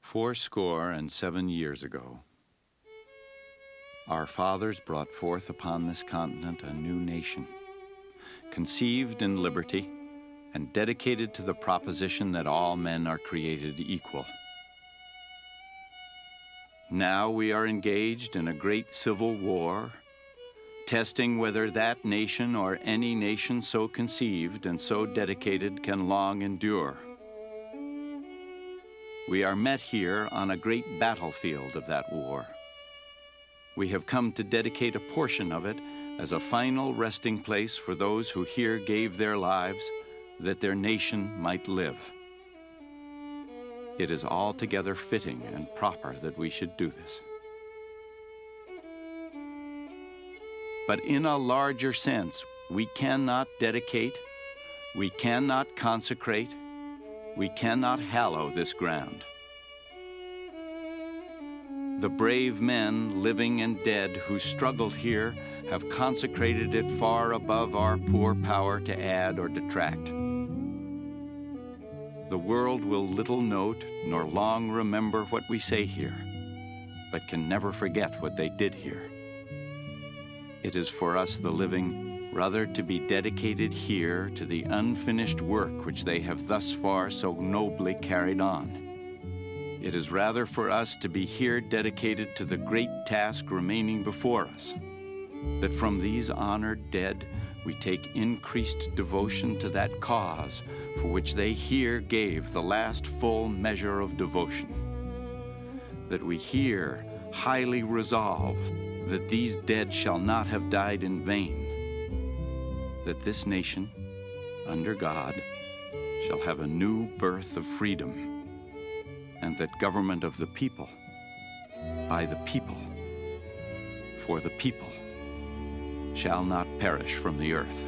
407 years ago, our fathers brought forth upon this continent a new nation, conceived in liberty and dedicated to the proposition that all men are created equal. Now we are engaged in a great civil war, testing whether that nation or any nation so conceived and so dedicated can long endure. We are met here on a great battlefield of that war. We have come to dedicate a portion of it as a final resting place for those who here gave their lives that their nation might live. It is altogether fitting and proper that we should do this. But in a larger sense, we cannot dedicate, we cannot consecrate, we cannot hallow this ground. The brave men, living and dead, who struggled here have consecrated it far above our poor power to add or detract. The world will little note nor long remember what we say here, but can never forget what they did here. It is for us, the living, rather to be dedicated here to the unfinished work which they have thus far so nobly carried on. It is rather for us to be here dedicated to the great task remaining before us, that from these honored dead we take increased devotion to that cause for which they here gave the last full measure of devotion, that we here highly resolve that these dead shall not have died in vain, that this nation, under God, shall have a new birth of freedom, and that government of the people, by the people, for the people, shall not perish from the earth.